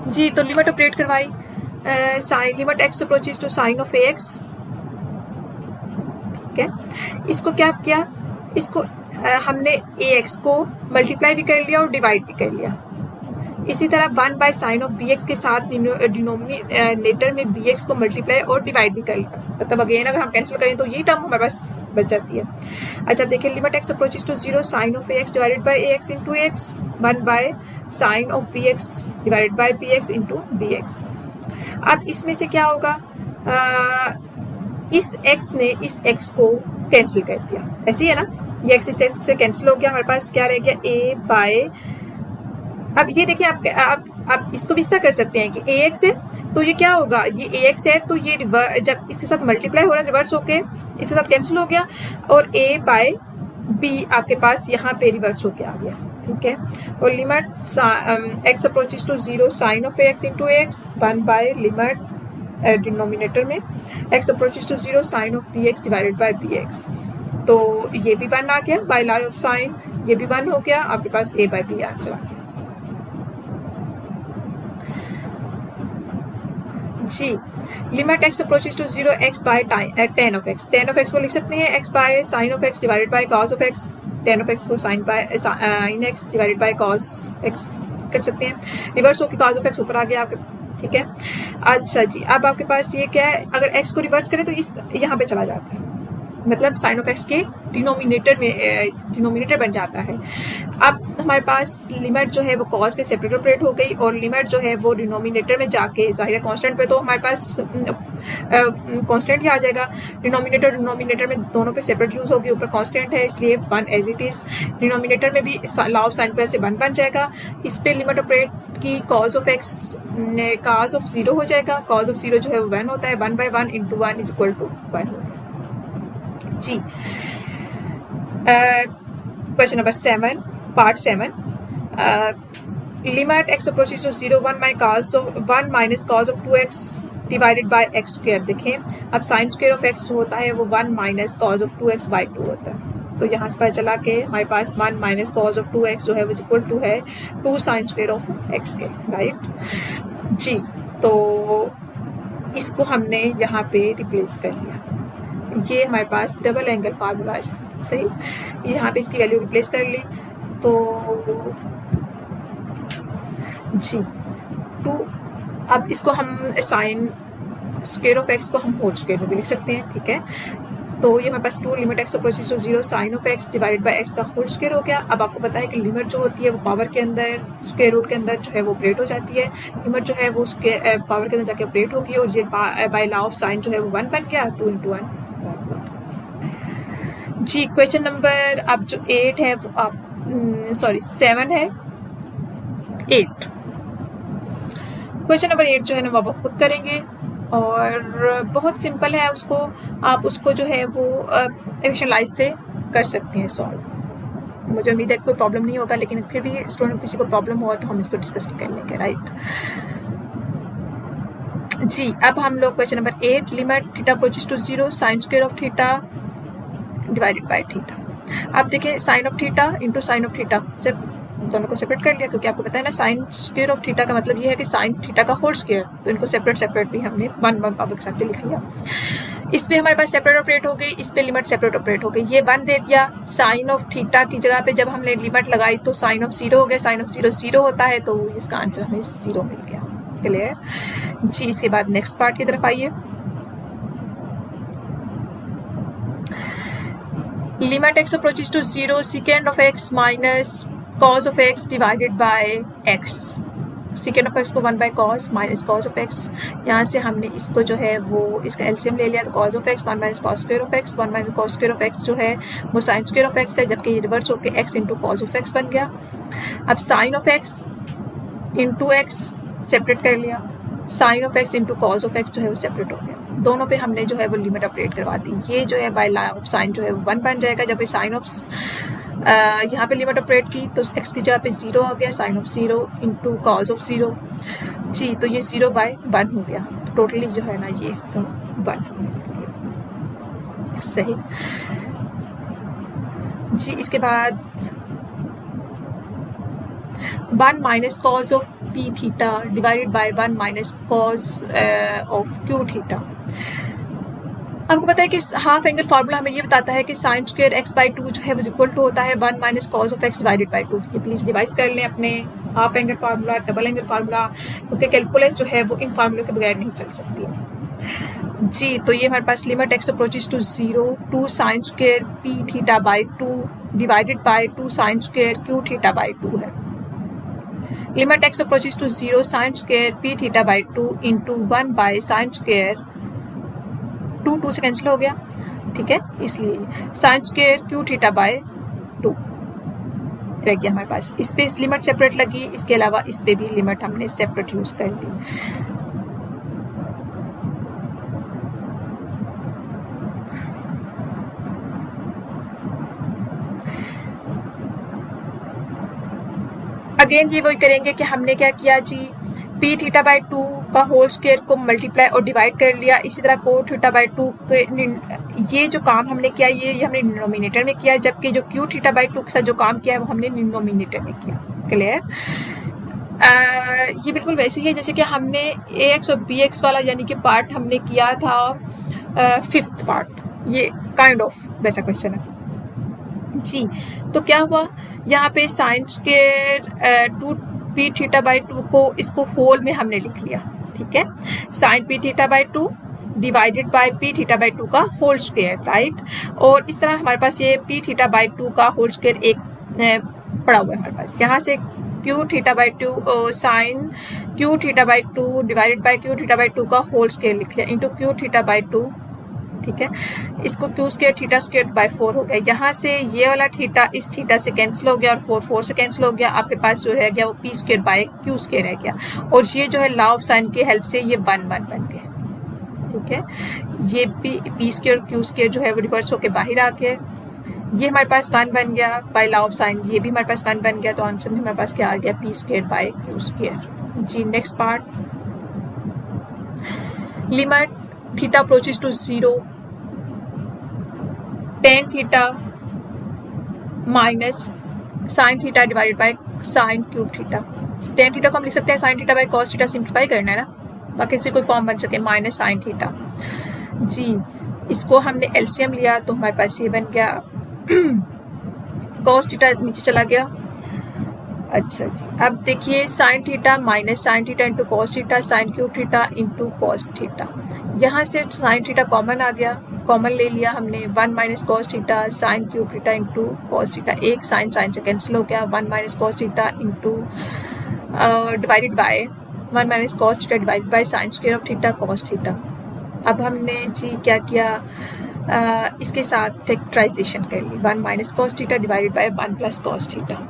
जी, तो लिमिट ऑपरेट करवाई, sine limit x approaches to sine of X, ठीक है। इसको क्या किया, इसको हमने ए एक्स को मल्टीप्लाई भी कर लिया और डिवाइड भी कर लिया। इसी तरह 1 by sine of B X के साथ डिनोमिनेटर में बी एक्स को मल्टीप्लाई और डिवाइड भी कर लिया। मतलब अगेन अगर हम कैंसिल करें तो यही टर्म हमारे पास बच जाती है। अच्छा देखिए, limit x approaches to 0 sine of A X divided by A X into X, 1 by sine of B X divided by B X into B X. अब इसमें से क्या होगा, इस x ने इस x को कैंसिल कर दिया, ऐसे ही है ना, ये x इस x से कैंसिल हो गया, हमारे पास क्या रह गया, a बाय। अब ये देखिए आप इसको भी इस तरह कर सकते हैं कि ax है तो ये क्या होगा, ये ax है तो ये जब इसके साथ मल्टीप्लाई हो रहा है रिवर्स होके इसके साथ कैंसिल हो गया, और a बाय b आपके पास यहाँ पे रिवर्स होके आ गया, ठीक है। और limit x approaches to 0 sine of X into X, 1 by limit denominator में x approaches to 0 sine of B X divided by B X. तो ये भी 1 आ गया बाय लॉ ऑफ साइन, ये भी 1 हो गया, आपके पास a बाय b आंसर आ गया जी। Limit x approaches to 0 x by tan of x, tan of x को लिख सकते हैं x by sine of x divided by cos of x, tan of x को sine by sin x divided by cos x कर सकते हैं। Reverse होकर cos of x ऊपर आ गया आपके, ठीक है। अच्छा जी, अब आपके पास ये क्या है, अगर x को रिवर्स करें तो इस यहाँ पे चला जाता है, मतलब साइन ऑफ एक्स के डिनोमिनेटर बन जाता है। अब हमारे पास लिमिट जो है वो कॉस पे सेपरेट ऑपरेट हो गई और लिमिट जो है वो डिनोमिनेटर में जाके जाहिर है कांस्टेंट पे तो हमारे पास कांस्टेंट ही आ जाएगा। डिनोमिनेटर में दोनों पे सेपरेट यूज होगी, ऊपर कांस्टेंट है इसलिए 1 एज इट इज। डिनोमिनेटर में भी लॉ ऑफ साइन से 1 बन जाएगा। इस पे लिमिट ऑपरेट की cos of x cos of 0 हो जाएगा। कॉस ऑफ 0 जो है वो 1 होता है, 1/1 × 1 = 1 जी। Question number 7 part 7 limit x approaches to 0 1 minus cos of 2x divided by x square. देखें अब साइन स्क्वायर ऑफ x होता है वो 1 माइनस कॉस ऑफ 2x/2 होता है। तो यहाँ से पता चला कि हमारे पास 1 माइनस कॉस ऑफ 2x जो है वो इक्वल टू है 2 साइन स्क्वायर ऑफ x के, राइट जी। तो इसको हमने यहाँ पे रिप्लेस कर लिया। ये हमारे पास डबल एंगल फार्मूला है, सही। यहाँ पे इसकी वैल्यू रिप्लेस कर ली तो जी 2। अब इसको हम साइन स्क्वायर ऑफ एक्स को हम होल स्क्वायर में भी लिख सकते हैं, ठीक है। तो ये हमारे पास 2 limit x approaches to 0 sine of x divided by x का होल स्क्वायर हो गया। अब आपको पता है कि लिमिट जो होती है वो पावर के अंदर स्क्वायर रूट के अंदर जो है वो ऑपरेट हो जाती है। लिमिट जो है वो पावर के अंदर जाके ऑपरेट होगी और ये बाय लॉ ऑफ साइन जो है वो 1 बन गया, 2 × 1 जी। क्वेश्चन नंबर अब जो 8 है वो आप 7 है 8। क्वेश्चन नंबर 8 जो है ना वो आप खुद करेंगे और बहुत सिंपल है, उसको आप उसको जो है वो एक्शनलाइज से कर सकते हैं सॉल्व। मुझे उम्मीद है कोई प्रॉब्लम नहीं होगा, लेकिन फिर भी स्टूडेंट किसी को प्रॉब्लम हुआ तो हम इसको डिस्कस कर लेंगे, राइट जी। अब हम लोग question number 8 limit theta approaches to 0 sine square of theta divided by theta. अब देखिए sine of theta into sine of theta से दोनों को सेपरेट कर लिया, क्योंकि आपको पता है ना साइन स्क्वायर ऑफ थीटा का मतलब ये है कि साइन थीटा का होल स्क्वायर, तो इनको सेपरेट भी हमने 1 पावर के साथ लिख लिया। इस पे हमारे पास सेपरेट ऑपरेट हो गई, इस पे लिमिट सेपरेट ऑपरेट हो गई। ये 1 दे दिया, साइन ऑफ थीटा की जगह पे जब हमने लिमिट लगाई तो साइन ऑफ 0 हो गया। साइन ऑफ 0 0 होता है, तो इसका आंसर हमें 0 मिल गया। क्लियर जी। इसके बाद नेक्स्ट पार्ट की तरफ आइए। Limit x approaches to 0 second of x minus cos of x divided by x। Second of x को 1 by cos minus cos of x। यहाँ से हमने इसको जो है वो इसका एलसीएम ले लिया, तो cos of x 1 minus cos square of x। 1 minus cos square of x जो है वो साइन स्क्वायर ऑफ x है, जबकि ये रिवर्स होकर x into cos of x बन गया। अब sine of x into x separate कर लिया, sine of x into cos of x जो है वो सेपरेट हो गया। दोनों पे हमने जो है वो लिमिट ऑपरेट करवा दी। ये जो है बाय लॉ ऑफ साइन जो है वो 1 बन जाएगा, जबकि साइन ऑफ यहाँ पे लिमिट ऑपरेट की तो x की जगह पे 0 आ गया, sine of 0 into cos of 0 जी। तो ये 0/1 हो गया, तो टोटली जो है ना ये इसका 1 सही जी। इसके बाद 1 minus cos of p theta divided by 1 minus cos of q theta. आपको पता है कि हाफ एंगल फार्मूला हमें ये बताता है कि साइन स्क्वायर x/2 जो है वो इक्वल टू होता है 1 minus cos of x divided by 2। ये प्लीज डिवाइस कर लें अपने half angle formula, double angle formula, क्योंकि कैलकुलस जो है वो इन फार्मूलों के बगैर नहीं चल सकती है जी। तो ये हमारे पास limit x approaches to 0 2 sine square p theta by 2 divided by 2 sine square q theta by 2 है। Limit x approaches to 0 sine square p theta by 2 into 1 by sine square 2 से कैंसिल हो गया, ठीक है, इसलिए sine square q theta by 2 रह गया हमारे पास। इस पे इस लिमिट सेपरेट लगी, इसके अलावा इस पे भी लिमिट हमने सेपरेट यूज कर ली। अगेन ये वही करेंगे कि हमने क्या किया जी, p थीटा बाय 2 का होल स्क्वायर को मल्टीप्लाई और डिवाइड कर लिया। इसी तरह cos थीटा बाय 2 के ये जो काम हमने किया ये हमने डिनोमिनेटर में किया, जबकि जो q थीटा बाय 2 के साथ जो काम किया है वो हमने डिनोमिनेटर में किया। क्लियर। ये बिल्कुल वैसे ही है जैसे कि हमने ax और bx वाला यानी कि पार्ट हमने किया था 5th पार्ट, ये काइंड ऑफ वैसा क्वेश्चन है जी। तो क्या हुआ यहाँ पे sign square 2 p theta by 2 को इसको होल में हमने लिख लिया, ठीक है। Sine p theta by 2 divided by P theta by 2 का होल स्क्वायर, राइट। और इस तरह हमारे पास ये पी थीटा बाई 2 का होल स्क्वायर एक पड़ा हुआ है हमारे पास। यहाँ से Q theta by 2 sine Q theta by 2 divided by Q theta by 2 का होल स्क्वायर लिख लिया इंटू क्यू थीटा बाई 2, ठीक है। इसको Q square theta square by 4 हो गया। यहाँ से ये वाला थीटा इस थीटा से कैंसिल हो गया और 4 4 से कैंसिल हो गया। आपके पास जो रह गया वो P square by Q square रह गया। और ये जो है लॉ ऑफ साइन की हेल्प से ये 1 1 बन गया, ठीक है। ये पी स्क्वायर क्यू स्क्वायर जो है वो रिवर्स होके बाहर आ गया। ये हमारे पास 1 बन गया बाय लॉ ऑफ साइन, ये भी हमारे पास 1 बन गया। तो आंसर में हमारे पास क्या आ गया, P square by Q square. जी next part, limit theta approaches to 0 tan theta minus sine theta divided by sine cube theta. tan theta को हम लिख सकते हैं sine theta by cos theta, simplify करना है ना ताकि इससे कोई फॉर्म बन सके, माइनस साइन थीटा। जी इसको हमने एलसीएम लिया तो हमारे पास ये बन गया कॉस थीटा नीचे चला गया। अच्छा जी, अब देखिए sine theta minus sine theta into cos theta sine cube theta into cos theta. यहाँ से साइन थीटा कॉमन आ गया, कॉमन ले लिया हमने। 1 minus cos theta sine cube theta into cos theta, एक साइन साइन से कैंसिल हो गया। 1 minus cos theta into divided by 1 minus cos theta divided by sine square of theta cos theta. अब हमने जी क्या किया, इसके साथ फैक्टराइजेशन कर ली। 1 minus cos theta divided by 1 plus cos theta.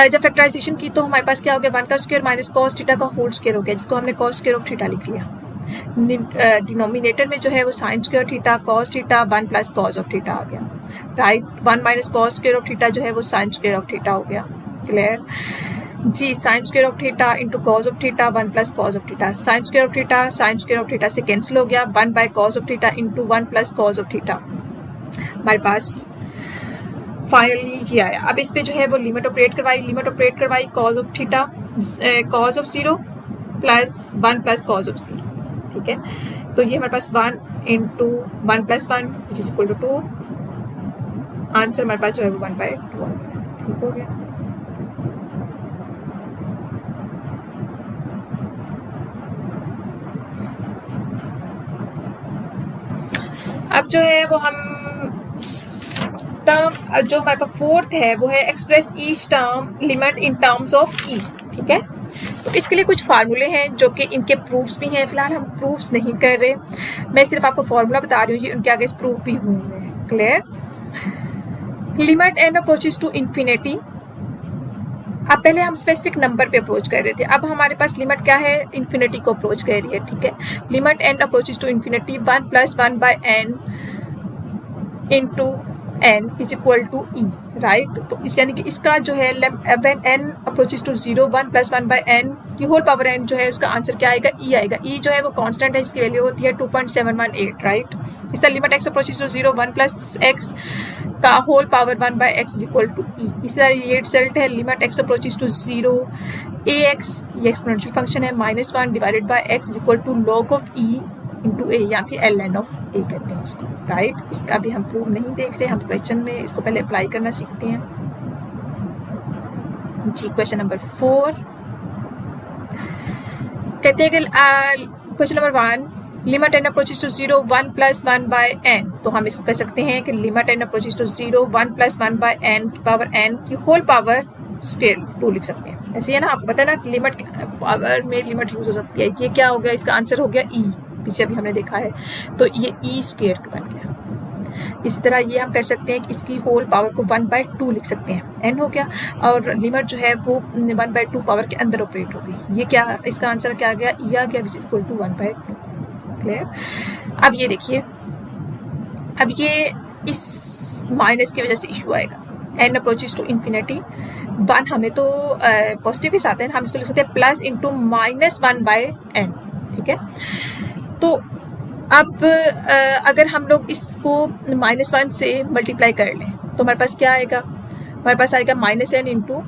जब फैक्टराइजेशन की तो हमारे पास क्या हो गया, 1 का स्क्वायर माइनस कॉस थीटा का होल स्क्वायर हो गया, जिसको हमने कॉस स्क्वायर ऑफ थीटा लिख लिया। डिनोमिनेटर में जो है वो sine square theta cos theta 1 plus cos of theta आ गया, right. 1 minus cos square of theta जो है वो साइन स्क्वायर ऑफ थीटा हो गया, क्लियर जी। Sine square of theta into cos of theta 1 plus cos of theta, sine square of theta sine square of theta से cancel हो गया। 1 by cos of theta into 1 plus cos of theta हमारे पास finally ये आया। अब इस पे जो है वो लिमिट ऑपरेट करवाई cos of theta cos of 0 plus 1 plus cos of 0, ठीक है। तो ये हमारे पास 1 into 1 plus 1 which is equal to 2। Answer हमारे पास जो है वो 1 बाय 2, ठीक हो गया। अब जो है वो हम टर्म जो हमारे पास फोर्थ है वो है express each term limit in terms of e, ठीक है। तो इसके लिए कुछ फार्मूले हैं जो कि इनके प्रूफ्स भी हैं, फिलहाल हम प्रूफ्स नहीं कर रहे, मैं सिर्फ आपको फार्मूला बता रही हूँ, ये उनके आगे प्रूफ भी हुए हैं, clear. Limit n approaches to infinity. अब पहले हम स्पेसिफिक नंबर पे अप्रोच कर रहे थे, अब हमारे पास लिमिट क्या है, इन्फिनिटी को अप्रोच कर रही है, ठीक है। Limit n approaches to infinity 1 plus 1 by n into n is equal to e, right. तो इस यानी कि इसका जो है when n approaches to 0 1 plus 1 by n की होल पावर n जो है उसका आंसर क्या आएगा, e आएगा। e जो है वो कांस्टेंट है, इसकी वैल्यू होती है 2.718, राइट। इसका limit x approaches to 0 1 plus x का whole power 1 by x is equal to e। इसी तरह ये रिजल्ट है limit x approaches to 0 ax, ये एक्सपोनेंशियल फंक्शन है, -1 divided by x is equal to log of e into a, या फिर ln of ए कहते हैं इसको, राइट। इसका अभी हम प्रूफ नहीं देख रहे, हम क्वेश्चन में इसको पहले अप्लाई करना सीखते हैं जी। क्वेश्चन नंबर 4 कहते हैं कि question number 1 limit n approaches to 0 1 plus 1 by n। तो हम इसको कह सकते हैं कि limit n approaches to 0 1 plus 1 by n की पावर n की होल पावर स्क्वायर 2 लिख सकते हैं, ऐसे है ना। आपको पता है ना लिमिट पावर में लिमिट यूज हो सकती है। ये क्या हो गया, इसका आंसर हो गया e, पीछे अभी हमने देखा है, तो ये e स्क्वायर बन गया। इसी तरह ये हम कर सकते हैं कि इसकी होल पावर को 1 बाय 2 लिख सकते हैं, n हो गया, और लिमिट जो है वो 1 बाय 2 पावर के अंदर ऑपरेट हो गई। ये क्या, इसका आंसर क्या आ गया, e आ गया, which is equal to 1 by 2, clear. अब ये देखिए, अब ये इस माइनस की वजह से इशू आएगा, n अप्रोचेस टू इन्फिनिटी 1 हमें तो पॉजिटिव के साथ है, हम इसको लिख सकते हैं प्लस इंटू -1 बाय n, ठीक है। तो अब अगर हम लोग इसको -1 से मल्टीप्लाई कर लें तो हमारे पास क्या आएगा, हमारे पास आएगा -n इंटू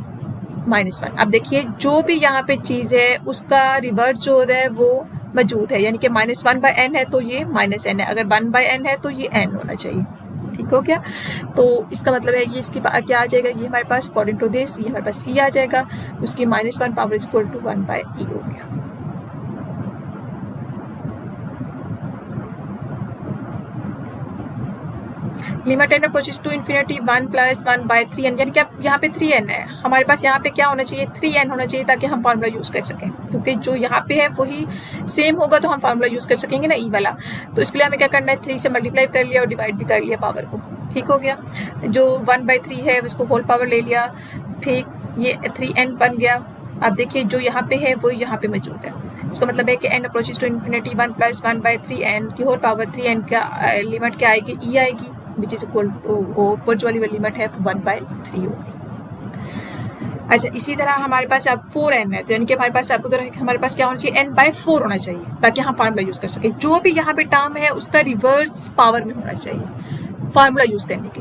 -1। अब देखिए जो भी यहाँ पे चीज़ है उसका रिवर्स जो होता है वो मौजूद है, यानी कि -1 बाय n है तो ये -n है, अगर 1 बाय n है तो ये n होना चाहिए, ठीक हो गया। तो इसका मतलब है ये इसकी क्या आ जाएगा, ये हमारे पास अकॉर्डिंग टू दिस ये हमारे पास e आ जाएगा, उसकी -1 power is equal to 1 by e हो गया। Limit n approaches to infinity 1 + 1/3n, यानी कि अब यहाँ पे 3n है हमारे पास, यहाँ पे क्या होना चाहिए 3n होना चाहिए ताकि हम फार्मूला यूज़ कर सकें, क्योंकि जो यहाँ पे है वही सेम होगा तो हम फार्मूला यूज़ कर सकेंगे ना ई वाला। तो इसके लिए हमें क्या करना है 3 से मल्टीप्लाई कर लिया और डिवाइड भी कर लिया पावर को, ठीक हो गया। जो 1/3 है उसको होल पावर ले लिया, ठीक, ये 3n बन गया। अब देखिए जो यहाँ पे है वो यहाँ पे मौजूद है, इसका मतलब है कि n approaches to infinity 1 + 1/3n की होल पावर 3n का लिमिट क्या आएगी ई आएगी, विच इज इक्वल टू ऊपर जो वाली लिमिट है 1/3 होगी। अच्छा, इसी तरह हमारे पास अब 4n है, तो यानी कि हमारे पास अब उधर हमारे पास क्या होना चाहिए n/4 होना चाहिए ताकि हम फार्मूला यूज़ कर सकें। जो भी यहाँ पे टर्म है उसका रिवर्स पावर में होना चाहिए फार्मूला यूज़ करने के।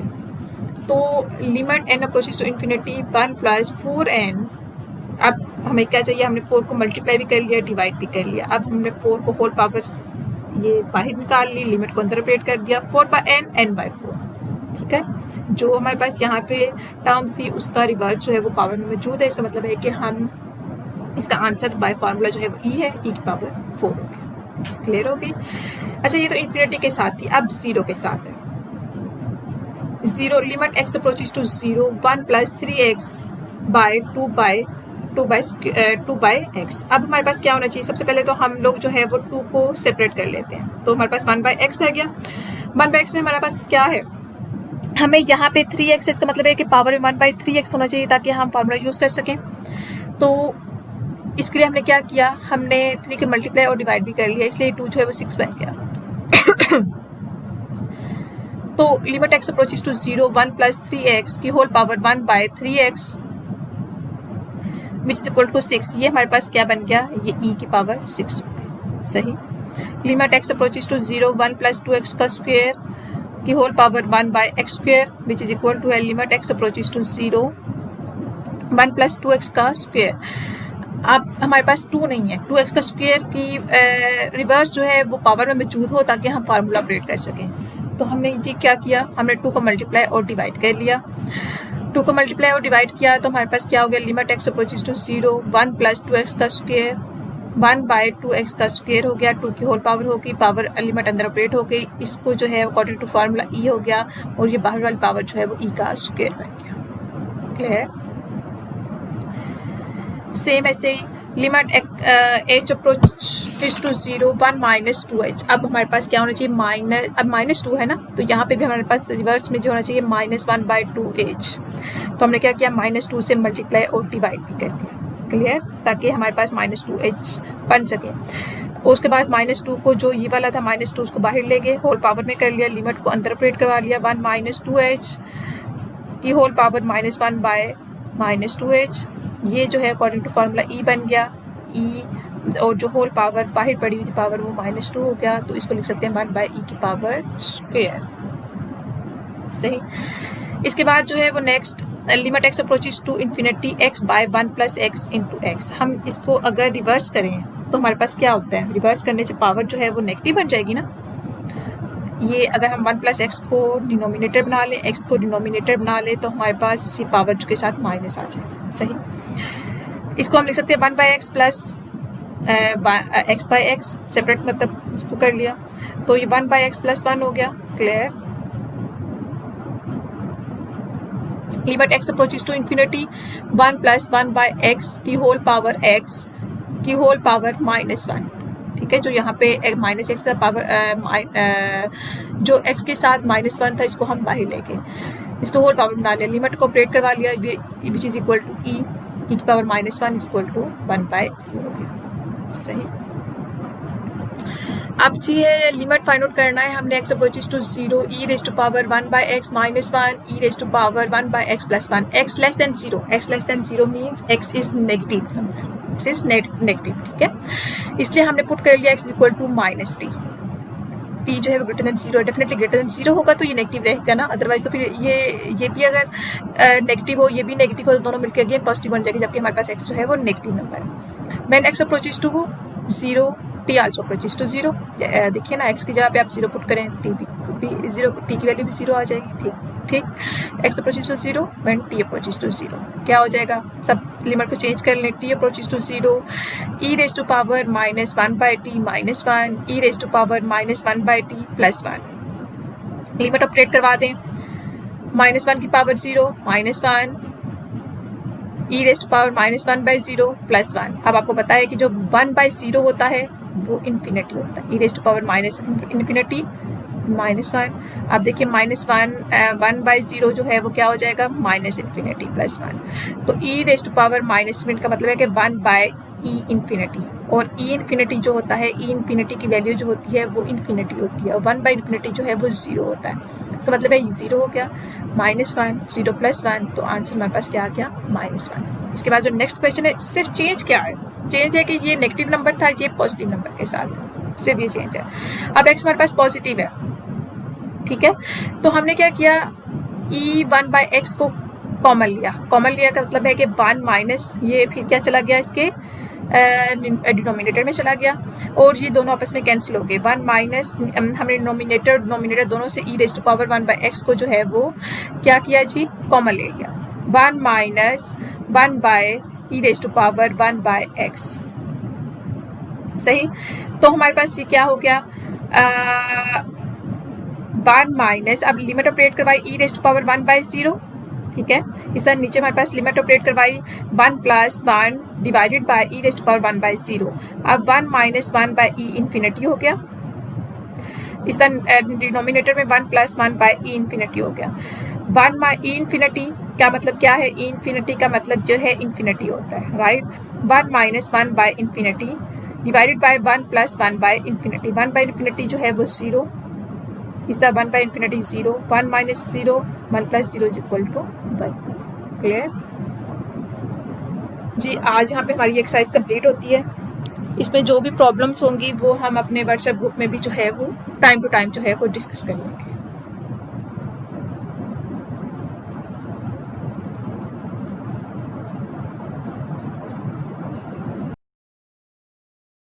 तो limit n approaches to infinity 1 + 4n, अब हमें क्या चाहिए, हमने 4 को मल्टीप्लाई भी कर लिया, डिवाइड भी कर लिया। अब हमने 4 को होल पावर ये बाहर निकाल ली, लिमिट को अंदर ऑपरेट कर दिया, 4/n n/4, ठीक है। जो हमारे पास यहाँ पे टर्म थी उसका रिवर्स जो है वो पावर में मौजूद है, इसका मतलब है कि हम इसका आंसर बाय फार्मूला जो है वो ई है, ई की पावर 4 हो गया। क्लियर हो गई। अच्छा, ये तो इन्फिनिटी के साथ थी, अब 0 के साथ है। 0 limit x approaches to 0 1 + 3x/2/x। अब हमारे पास क्या होना चाहिए, सबसे पहले तो हम लोग जो है वो 2 को सेपरेट कर लेते हैं, तो हमारे पास 1/x है गया। 1/x में हमारे पास क्या है, हमें यहाँ पे 3x है, इसका मतलब है कि पावर में 1/3x होना चाहिए ताकि हम फार्मूला यूज़ कर सकें। तो इसके लिए हमने क्या किया, हमने 3 के मल्टीप्लाई और डिवाइड भी कर लिया, इसलिए 2 जो है वो 6 बन गया। तो limit x approaches to 0 1 + 3x की whole power 1/3x which is equal to 6, ये हमारे पास क्या बन गया, ये e की पावर 6 हो गई। सही। Limit x approaches to 0 1 + 2x का स्क्वायर की whole power 1/x² which is equal to limit x approaches to 0 1 + 2x का स्क्वायर। अब हमारे पास 2 नहीं है, 2x का स्क्वायर की रिवर्स जो है वो पावर में मौजूद हो ताकि हम फार्मूला ऑपरेट कर सकें। तो हमने जी क्या किया, हमने 2 को मल्टीप्लाई और डिवाइड कर लिया। 2 को मल्टीप्लाई और डिवाइड किया तो हमारे पास क्या हो गया, limit x approaches to 0 1 + 2x का स्क्वायर 1/2x का स्क्वायर हो गया, 2 की होल पावर होगी, पावर लिमिट अंदर ऑपरेट हो गई, इसको जो है अकॉर्डिंग टू फार्मूला ई हो गया, और ये बाहर वाली पावर जो है वो ई का स्क्वायर बन गया। क्लियर। सेम ऐसे ही limit h approaches to 0 1 - 2h। अब हमारे पास क्या होना चाहिए, माइनस, अब -2 है ना, तो यहाँ पे भी हमारे पास रिवर्स में जो होना चाहिए -1/2h। तो हमने क्या किया, -2 से मल्टीप्लाई और डिवाइड भी कर दिया। क्लियर, ताकि हमारे पास -2h बन सके। उसके बाद -2 को जो ये वाला था -2 उसको बाहर ले गए, होल पावर में कर लिया, लिमिट को अंदर ऑपरेट करवा लिया, 1 - 2h की होल पावर -1/-2h। ये जो है अकॉर्डिंग टू फार्मूला ई बन गया, ई, और जो होल पावर बाहर पड़ी हुई थी पावर वो -2 हो गया, तो इसको लिख सकते हैं 1/e की पावर स्क्वायर। सही। इसके बाद जो है वो next limit x approaches to infinity x/1 + x × x। हम इसको अगर रिवर्स करें तो हमारे पास क्या होता है, रिवर्स करने से पावर जो है वो नेगेटिव बन जाएगी ना। ये अगर हम 1 + x को डिनोमिनेटर बना लें, x को डिनोमिनेटर बना लें, तो हमारे पास ये पावर के साथ माइनस आ जाएगा। सही। इसको हम लिख सकते हैं 1/x + x/x, सेपरेट मतलब इसको कर लिया, तो ये 1/x + 1 हो गया। Clear. Limit x approaches to infinity 1 + 1/x की होल पावर x की होल पावर -1। ठीक है, जो यहाँ पे -x का पावर जो x के साथ -1 था इसको हम बाहर लेके इसको होल पावर बना लिया, लिमिट को ऑपरेट करवा लिया, which is equal to e की पावर -1 इज इक्वल टू 1/2 हो गया। सही। अब जी है लिमिट फाइंड आउट करना है हमने, x approaches to 0 e raised to power 1/x - 1 e raised to power 1/x + 1, x less than 0, x less than 0 means x is negative number, x is negative। ठीक है, इसलिए हमने पुट कर लिया x is equal to -t। t जो है वो greater than 0, definitely greater than 0 होगा तो ये नेगेटिव रहेगा ना, अदरवाइज तो फिर ये भी अगर नेगेटिव हो ये भी नेगेटिव हो तो दोनों मिलकर अगेन पॉजिटिव बन जाएगी, जबकि हमारे पास x जो है वो नेगेटिव नंबर है। Man x approaches to 0 t also approaches to 0। देखिए ना, x की जगह पे आप 0 पुट करें, t भी 0, t की वैल्यू भी 0 आ जाएगी। ठीक ठीक, x approaches to 0 when t approaches to 0 क्या हो जाएगा, सब लिमिट को चेंज कर लें, t approaches to 0 e raised to power -1/t -1 e raised to power -1/t + 1। Limit operate करवा दें, -1 की पावर 0 -1 e रेस्ट पावर -1/0 +1। अब आपको पता है कि जो 1/0 होता है वो इन्फिनिटी होता है, e rest power minus infinity -1। अब देखिए -1/0 जो है वो क्या हो जाएगा, -इन्फिनिटी +1। तो e रेस्ट पावर -इन्फिनिटी का मतलब है कि 1/e इन्फिनिटी, और e इन्फिनिटी जो होता है, e इन्फिनिटी की वैल्यू जो होती है वो इन्फिनिटी होती है, और 1/इन्फिनिटी जो है वो 0 होता है। इसका मतलब है 0 हो गया, -1 0 +1, तो आंसर हमारे पास क्या आ गया, -1। इसके बाद जो नेक्स्ट क्वेश्चन है, सिर्फ चेंज क्या है, चेंज है कि ये नेगेटिव नंबर था, ये पॉजिटिव नंबर के साथ, सिर्फ ये चेंज है। अब x हमारे पास पॉजिटिव है, ठीक है, तो हमने क्या किया, e1/x को कॉमन लिया। कॉमन लिया का मतलब है कि 1 माइनस ये फिर क्या चला गया, इसके डिनोमिनेटर में चला गया, और ये दोनों आपस में कैंसिल हो गए। 1 माइनस हमने नोमिनेटर दोनों से e रेस्ट पावर 1/x को जो है वो क्या किया जी, कॉमन ले लिया। 1 minus 1/e rest power 1/x, सही। तो हमारे पास ये क्या हो गया, 1 माइनस, अब लिमिट ऑपरेट करवाई e रेस्ट पावर 1/0, ठीक है। इस तरह नीचे हमारे पास लिमिट ऑपरेट करवाई 1 + 1 divided bye e rest power 1/0। अब 1 माइनस 1/e इन्फिनिटी हो गया, इस तरह डिनोमिनेटर में 1 + 1/e इन्फिनिटी हो गया। 1/e इन्फिनिटी क्या मतलब क्या है, e इन्फिनिटी का मतलब जो है इन्फिनिटी होता है, राइट। 1 माइनस 1/इन्फिनिटी डिवाइडेड बाय 1 + 1/इन्फिनिटी। 1/इन्फिनिटी जो है वो 0, इस तरह 1/इन्फिनिटी 0, 1 माइनस 0 1 + 0 = 1। क्लियर जी। आज यहाँ पे हमारी एक्सरसाइज कंप्लीट होती है। इसमें जो भी प्रॉब्लम्स होंगी वो हम अपने व्हाट्सएप ग्रुप में भी जो है वो टाइम टू टाइम जो है वो डिस्कस कर लेंगे।